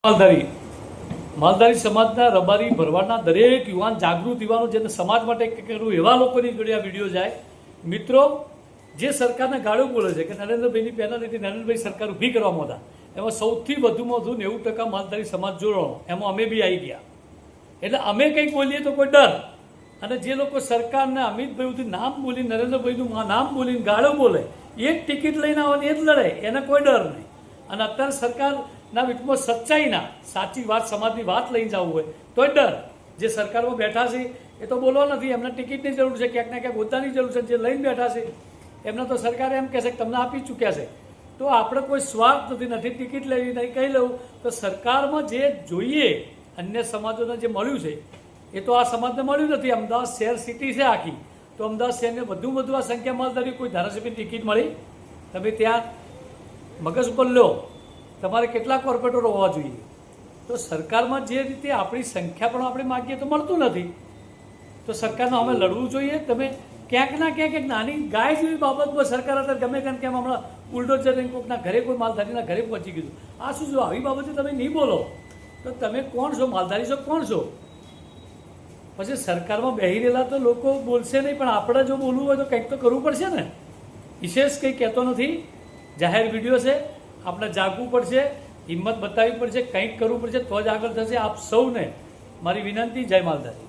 માલધારી સમાજના રબારી ભરવાડના દરેક યુવાન જાગૃત યુવાનો જેને સમાજ માટે કર્યું એવા લોકોની જોડે આ વિડીયો જાય. મિત્રો, જે સરકારને ગાળો બોલે છે કે નરેન્દ્રભાઈની પેનલ્ટી નરેન્દ્રભાઈ સરકાર ઊભી કરવામાં હતા, એમાં સૌથી વધુમાં વધુ 90% માલધારી સમાજ જોડાણો, એમાં અમે બી આવી ગયા. એટલે અમે કંઈક બોલીએ તો કોઈ ડર, અને જે લોકો સરકારને અમિતભાઈ નામ બોલી નરેન્દ્રભાઈનું નામ બોલીને ગાળો બોલે, એ જ ટિકિટ લઈને આવવાની એ જ લડે, એને કોઈ ડર નહીં. અને અત્યારે સરકારના વિચમાં સચ્ચાઈના સાચી વાત સમાજની વાત લઈને જવું હોય તોય ડર. જે સરકારમાં બેઠા છે એ તો બોલવા નથી, એમને ટિકિટની જરૂર છે, ક્યાંક ને ક્યાંક હોદ્દાની જરૂર છે. જે લઈને બેઠા છે એમને તો સરકારે એમ કહેશે કે તમને આપી ચૂક્યા છે. તો આપણે કોઈ સ્વાર્થ નથી ટિકિટ લેવી નહીં કંઈ લેવું. તો સરકારમાં જે જોઈએ અન્ય સમાજોને જે મળ્યું છે એ તો આ સમાજને મળ્યું નથી. અમદાવાદ શહેર સિટી છે આખી, તો અમદાવાદ શહેરને વધુમાં વધુ આ સંખ્યા માલધારી કોઈ ધારાસભ્યની ટિકિટ મળી? તમે ત્યાં મગજ ઉપર લો, તમારે કેટલા કોર્પોરેટરો હોવા જોઈએ? તો સરકારમાં જે રીતે આપણી સંખ્યા પણ આપણે માગીએ તો મળતું નથી. તો સરકારને અમે લડવું જોઈએ. તમે ક્યાંક ના ક્યાંક એક નાની ગાય જેવી બાબતમાં સરકાર અત્યારે ગમે તેમ કેમ હમણાં બુલડોઝર કોઈકના ઘરે કોઈ માલધારીના ઘરે પહોંચી ગયું. આ શું જો આવી બાબતે તમે નહીં બોલો તો તમે કોણ છો? માલધારી છો? કોણ છો? પછી સરકારમાં બેસી રહેલા તો લોકો બોલશે નહીં, પણ આપણે જો બોલવું હોય તો કંઈક તો કરવું પડશે ને. વિશેષ કંઈ કહેતો નથી, જાહેર વિડીયો છે, આપણે જાગવું પડશે, હિંમત બતાવવી પડશે, કંઈક કરવું પડશે તો જ આગળ થશે. આપ સૌને મારી વિનંતી, જય માલધારી.